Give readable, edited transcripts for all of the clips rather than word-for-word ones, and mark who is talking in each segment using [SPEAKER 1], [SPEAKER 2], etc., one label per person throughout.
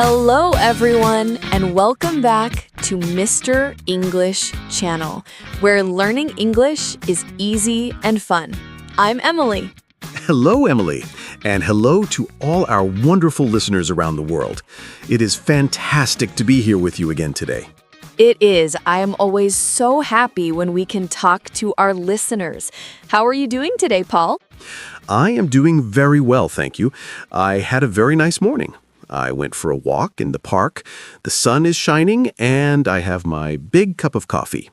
[SPEAKER 1] Hello, everyone, and welcome back to Mr. English Channel, where learning English is easy and fun. I'm Emily.
[SPEAKER 2] Hello, Emily, and hello to all our wonderful listeners around the world. It is fantastic to be here with you again today.
[SPEAKER 1] It is. I am always so happy when we can talk to our listeners. How are you doing today, Paul?
[SPEAKER 2] I am doing very well, thank you. I had a very nice morning. I went for a walk in the park. The sun is shining, and I have my big cup of coffee.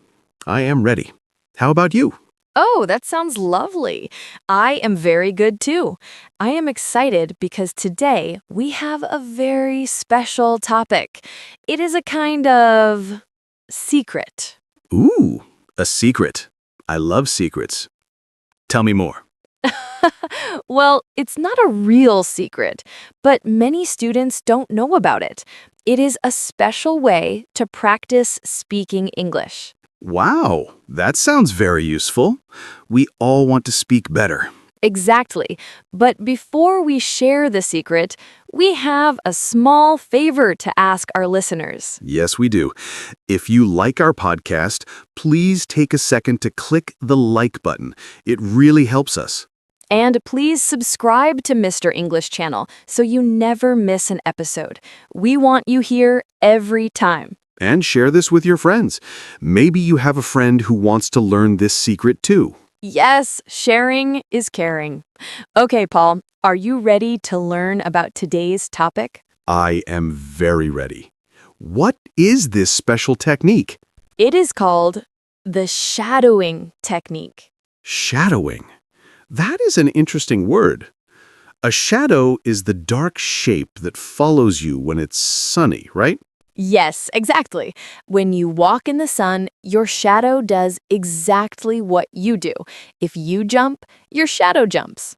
[SPEAKER 2] I am ready. How about you?
[SPEAKER 1] Oh, that sounds lovely. I am very good too. I am excited because today we have a very special topic. It is a kind of secret.
[SPEAKER 2] Ooh, a secret. I love secrets. Tell me more.
[SPEAKER 1] Well, it's not a real secret, but many students don't know about it. It is a special way to practice speaking English.
[SPEAKER 2] Wow, that sounds very useful. We all want to speak better.
[SPEAKER 1] Exactly. But before we share the secret, we have a small favor to ask our listeners.
[SPEAKER 2] Yes, we do. If you like our podcast, please take a second to click the like button. It really helps us.
[SPEAKER 1] And please subscribe to Mr. English Channel so you never miss an episode. We want you here every time.
[SPEAKER 2] And share this with your friends. Maybe you have a friend who wants to learn this secret too.
[SPEAKER 1] Yes, sharing is caring. Okay, Paul, are you ready to learn about today's topic?
[SPEAKER 2] I am very ready. What is this special technique?
[SPEAKER 1] It is called the shadowing technique.
[SPEAKER 2] Shadowing. That is an interesting word. A shadow is the dark shape that follows you when it's sunny, right?
[SPEAKER 1] Yes, exactly. When you walk in the sun, your shadow does exactly what you do. If you jump, your shadow jumps.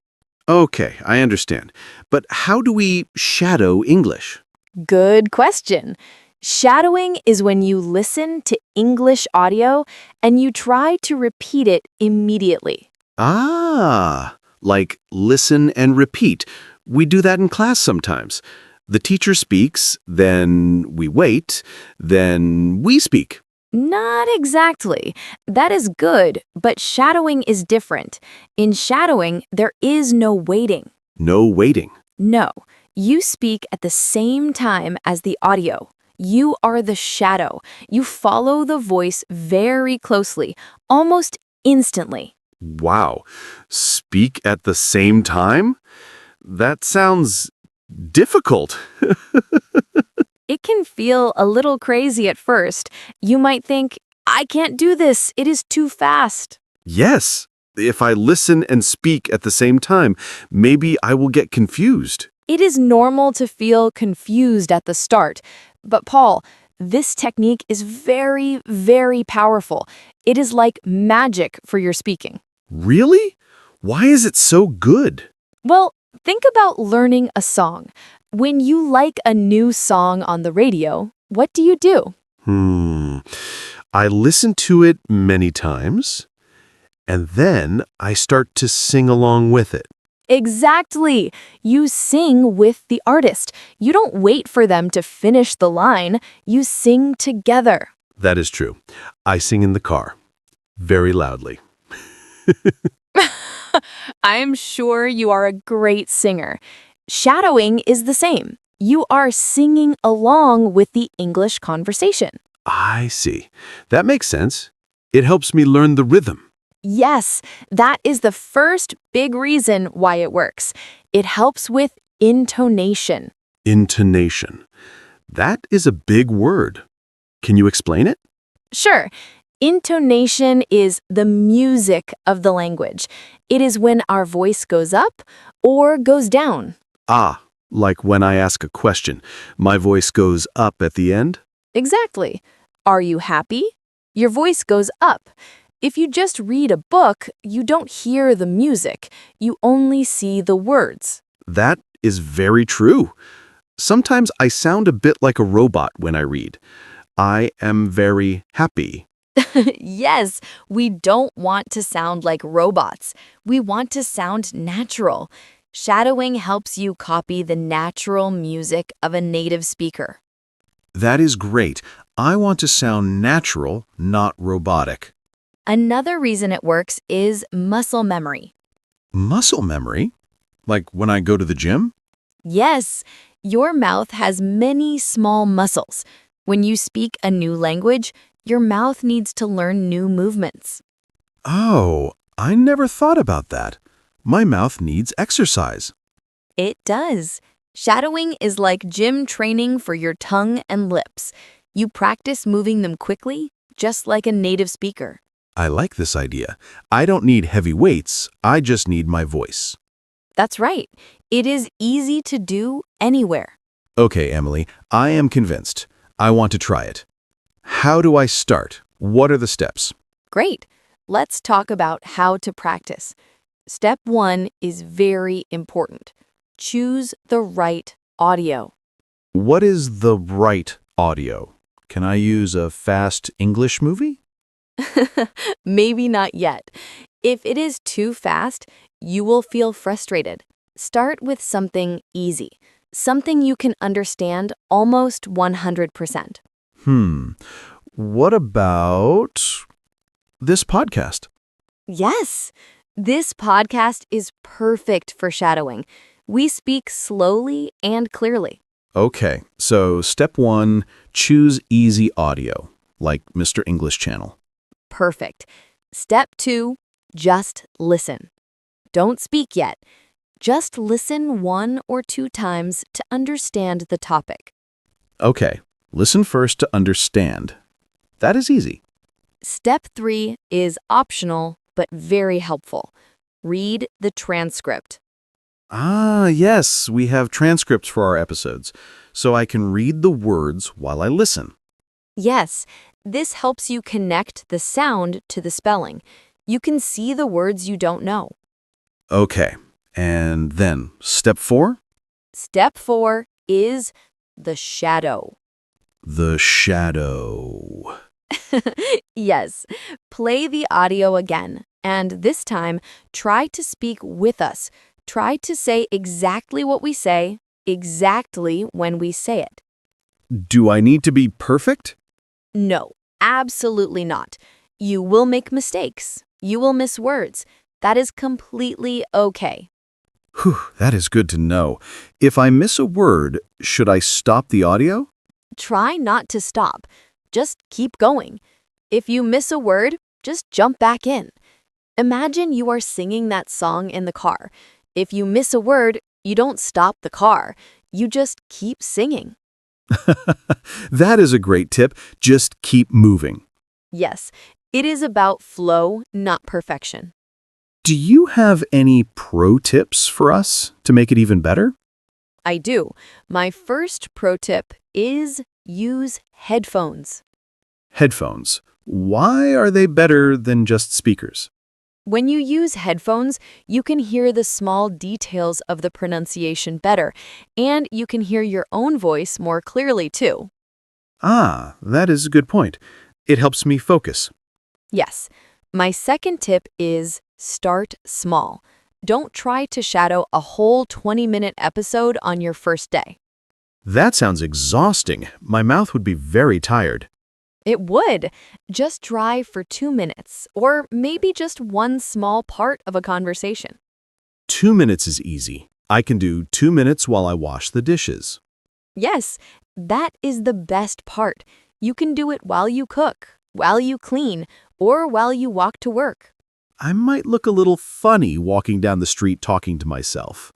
[SPEAKER 2] Okay, I understand. But how do we shadow English?
[SPEAKER 1] Good question. Shadowing is when you listen to English audio and you try to repeat it immediately.
[SPEAKER 2] Ah, like listen and repeat. We do that in class sometimes. The teacher speaks, then we wait, then we speak.
[SPEAKER 1] Not exactly. That is good, but shadowing is different. In shadowing, there is no waiting.
[SPEAKER 2] No waiting.
[SPEAKER 1] No, you speak at the same time as the audio. You are the shadow. You follow the voice very closely, almost instantly.
[SPEAKER 2] Wow. Speak at the same time? That sounds difficult.
[SPEAKER 1] It can feel a little crazy at first. You might think, I can't do this. It is too fast.
[SPEAKER 2] Yes. If I listen and speak at the same time, maybe I will get confused.
[SPEAKER 1] It is normal to feel confused at the start. But Paul, this technique is very, very powerful. It is like magic for your speaking.
[SPEAKER 2] Really? Why is it so good?
[SPEAKER 1] Well, think about learning a song. When you like a new song on the radio, what do you do?
[SPEAKER 2] I listen to it many times, and then I start to sing along with it.
[SPEAKER 1] Exactly. You sing with the artist. You don't wait for them to finish the line. You sing together.
[SPEAKER 2] That is true. I sing in the car, very loudly.
[SPEAKER 1] I am sure you are a great singer. Shadowing is the same. You are singing along with the English conversation.
[SPEAKER 2] I see. That makes sense. It helps me learn the rhythm.
[SPEAKER 1] Yes, that is the first big reason why it works. It helps with intonation.
[SPEAKER 2] Intonation. That is a big word. Can you explain it?
[SPEAKER 1] Sure. Intonation is the music of the language. It is when our voice goes up or goes down.
[SPEAKER 2] Ah, like when I ask a question, my voice goes up at the end?
[SPEAKER 1] Exactly. Are you happy? Your voice goes up. If you just read a book, you don't hear the music. You only see the words.
[SPEAKER 2] That is very true. Sometimes I sound a bit like a robot when I read. I am very happy.
[SPEAKER 1] Yes, we don't want to sound like robots. We want to sound natural. Shadowing helps you copy the natural music of a native speaker.
[SPEAKER 2] That is great. I want to sound natural, not robotic.
[SPEAKER 1] Another reason it works is muscle memory.
[SPEAKER 2] Muscle memory? Like when I go to the gym?
[SPEAKER 1] Yes, your mouth has many small muscles. When you speak a new language, your mouth needs to learn new movements.
[SPEAKER 2] Oh, I never thought about that. My mouth needs exercise.
[SPEAKER 1] It does. Shadowing is like gym training for your tongue and lips. You practice moving them quickly, just like a native speaker.
[SPEAKER 2] I like this idea. I don't need heavy weights, I just need my voice.
[SPEAKER 1] That's right. It is easy to do anywhere.
[SPEAKER 2] Okay, Emily, I am convinced. I want to try it. How do I start? What are the steps?
[SPEAKER 1] Great. Let's talk about how to practice. Step 1 is very important. Choose the right audio.
[SPEAKER 2] What is the right audio? Can I use a fast English movie?
[SPEAKER 1] Maybe not yet. If it is too fast, you will feel frustrated. Start with something easy, something you can understand almost 100%.
[SPEAKER 2] What about this podcast?
[SPEAKER 1] Yes, this podcast is perfect for shadowing. We speak slowly and clearly.
[SPEAKER 2] Okay, so step 1, choose easy audio, like Mr. English Channel.
[SPEAKER 1] Perfect. Step 2, just listen. Don't speak yet. Just listen 1 or 2 times to understand the topic.
[SPEAKER 2] Okay, listen first to understand. That is easy.
[SPEAKER 1] Step 3 is optional but very helpful. Read the transcript.
[SPEAKER 2] Ah, yes, we have transcripts for our episodes, so I can read the words while I listen.
[SPEAKER 1] Yes, this helps you connect the sound to the spelling. You can see the words you don't know.
[SPEAKER 2] Okay, and then step 4?
[SPEAKER 1] Step 4 is the shadow.
[SPEAKER 2] The shadow.
[SPEAKER 1] Yes, play the audio again, and this time try to speak with us. Try to say exactly what we say, exactly when we say it.
[SPEAKER 2] Do I need to be perfect?
[SPEAKER 1] No, absolutely not. You will make mistakes. You will miss words. That is completely okay.
[SPEAKER 2] Whew, that is good to know. If I miss a word, should I stop the audio?
[SPEAKER 1] Try not to stop. Just keep going. If you miss a word, just jump back in. Imagine you are singing that song in the car. If you miss a word, you don't stop the car. You just keep singing.
[SPEAKER 2] That is a great tip. Just keep moving.
[SPEAKER 1] Yes, it is about flow, not perfection.
[SPEAKER 2] Do you have any pro tips for us to make it even better?
[SPEAKER 1] I do. My first pro tip is use headphones.
[SPEAKER 2] Headphones. Why are they better than just speakers?
[SPEAKER 1] When you use headphones, you can hear the small details of the pronunciation better, and you can hear your own voice more clearly too.
[SPEAKER 2] Ah, that is a good point. It helps me focus.
[SPEAKER 1] Yes. My second tip is start small. Don't try to shadow a whole 20-minute episode on your first day.
[SPEAKER 2] That sounds exhausting. My mouth would be very tired.
[SPEAKER 1] It would. Just try for 2 minutes, or maybe just one small part of a conversation.
[SPEAKER 2] 2 minutes is easy. I can do 2 minutes while I wash the dishes.
[SPEAKER 1] Yes, that is the best part. You can do it while you cook, while you clean, or while you walk to work.
[SPEAKER 2] I might look a little funny walking down the street talking to myself.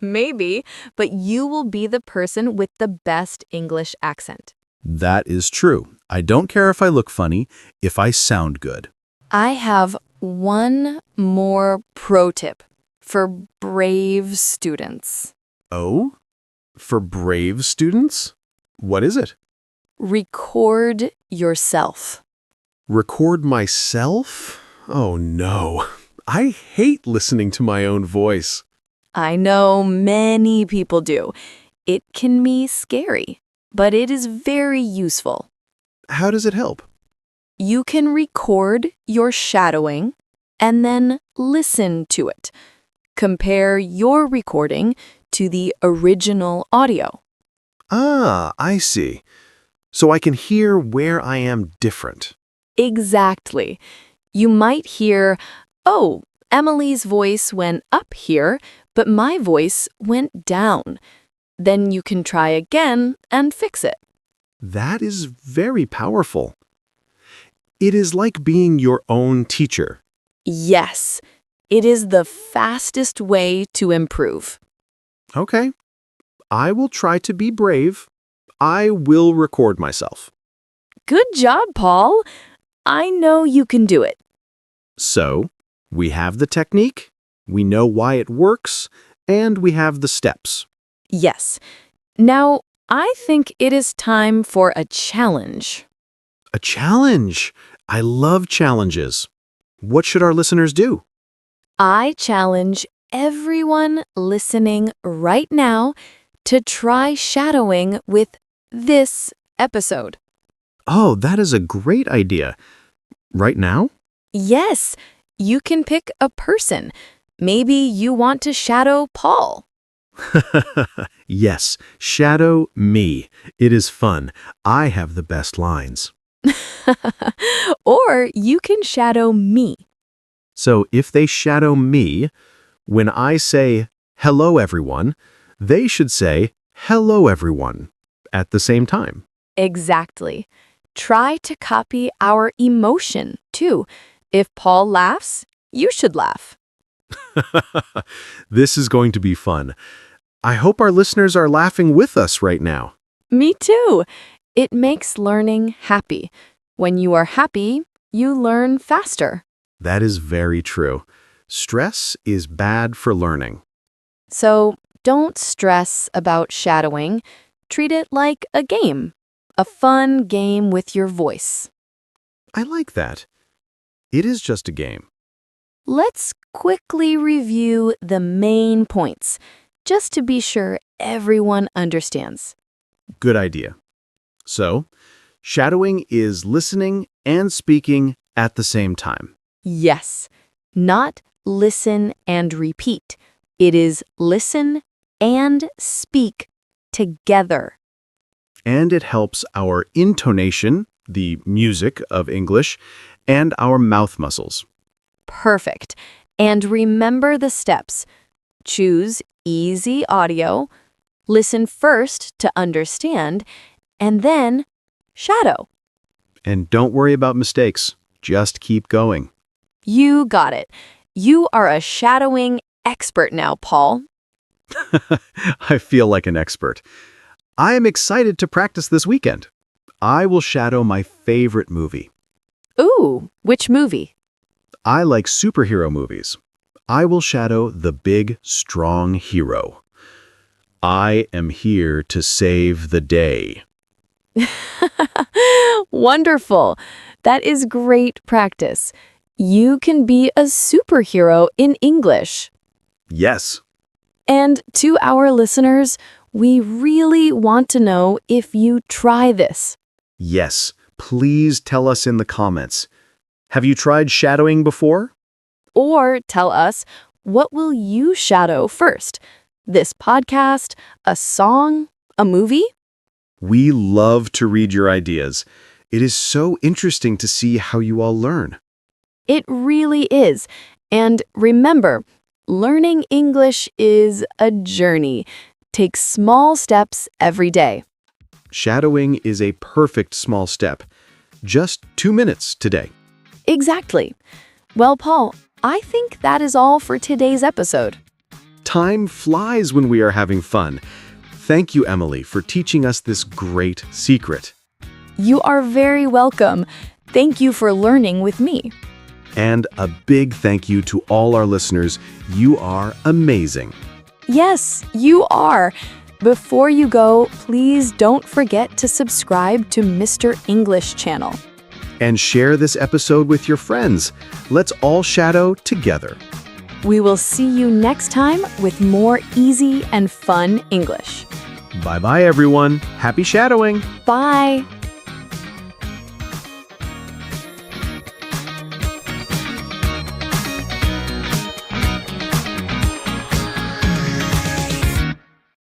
[SPEAKER 1] Maybe, but you will be the person with the best English accent.
[SPEAKER 2] That is true. I don't care if I look funny, if I sound good.
[SPEAKER 1] I have one more pro tip for brave students.
[SPEAKER 2] Oh? For brave students? What is it?
[SPEAKER 1] Record yourself.
[SPEAKER 2] Record myself? Oh no. I hate listening to my own voice.
[SPEAKER 1] I know many people do. It can be scary, but it is very useful.
[SPEAKER 2] How does it help?
[SPEAKER 1] You can record your shadowing and then listen to it. compare your recording to the original audio.
[SPEAKER 3] Ah, I see. So I can hear where I am different.
[SPEAKER 1] Exactly. You might hear, oh, Emily's voice went up here, but my voice went down. Then you can try again and fix it.
[SPEAKER 3] That is very powerful. It is like being your own teacher.
[SPEAKER 1] Yes, it is the fastest way to improve.
[SPEAKER 3] Okay. I will try to be brave. I will record myself.
[SPEAKER 1] Good job, Paul. I know you can do it.
[SPEAKER 3] So, we have the technique, we know why it works, and we have the steps.
[SPEAKER 1] Yes. Now, I think it is time for a challenge.
[SPEAKER 3] A challenge! I love challenges. What should our listeners do?
[SPEAKER 1] I challenge everyone listening right now to try shadowing with this episode.
[SPEAKER 3] Oh, that is a great idea. Right now?
[SPEAKER 1] Yes, you can pick a person. Maybe you want to shadow Paul.
[SPEAKER 3] Yes, shadow me. It is fun. I have the best lines.
[SPEAKER 1] Or you can shadow me.
[SPEAKER 3] So if they shadow me, when I say, hello everyone, they should say, hello everyone, at the same time.
[SPEAKER 1] Exactly. Try to copy our emotion, too. If Paul laughs, you should laugh.
[SPEAKER 3] This is going to be fun. I hope our listeners are laughing with us right now.
[SPEAKER 1] Me too. It makes learning happy. When you are happy, you learn faster.
[SPEAKER 3] That is very true. Stress is bad for learning.
[SPEAKER 1] So don't stress about shadowing. Treat it like a game. A fun game with your voice.
[SPEAKER 3] I like that. It is just a game.
[SPEAKER 1] Let's quickly review the main points, just to be sure everyone understands.
[SPEAKER 3] Good idea. So, shadowing is listening and speaking at the same time.
[SPEAKER 1] Yes, not listen and repeat. It is listen and speak together.
[SPEAKER 3] And it helps our intonation, the music of English, and our mouth muscles.
[SPEAKER 1] Perfect. And remember the steps. Choose easy audio, listen first to understand, and then shadow.
[SPEAKER 3] And don't worry about mistakes. Just keep going.
[SPEAKER 1] You got it. You are a shadowing expert now, Paul.
[SPEAKER 3] I feel like an expert. I am excited to practice this weekend. I will shadow my favorite movie.
[SPEAKER 1] Ooh, which movie?
[SPEAKER 3] I like superhero movies. I will shadow the big, strong hero. I am here to save the day.
[SPEAKER 1] Wonderful. That is great practice. You can be a superhero in English.
[SPEAKER 3] Yes.
[SPEAKER 1] And to our listeners, we really want to know if you try this.
[SPEAKER 3] Yes. Please tell us in the comments. Have you tried shadowing before?
[SPEAKER 1] Or tell us, what will you shadow first? This podcast, a song, a movie?
[SPEAKER 3] We love to read your ideas. It is so interesting to see how you all learn.
[SPEAKER 1] It really is. And remember, learning English is a journey. Take small steps every day.
[SPEAKER 3] Shadowing is a perfect small step. Just 2 minutes today.
[SPEAKER 1] Exactly. Well, Paul, I think that is all for today's episode.
[SPEAKER 3] Time flies when we are having fun. Thank you, Emily, for teaching us this great secret.
[SPEAKER 1] You are very welcome. Thank you for learning with me.
[SPEAKER 3] And a big thank you to all our listeners. You are amazing.
[SPEAKER 1] Yes, you are. Before you go, please don't forget to subscribe to Mr. English channel.
[SPEAKER 3] And share this episode with your friends. Let's all shadow together.
[SPEAKER 1] We will see you next time with more easy and fun English.
[SPEAKER 3] Bye-bye, everyone. Happy shadowing.
[SPEAKER 1] Bye.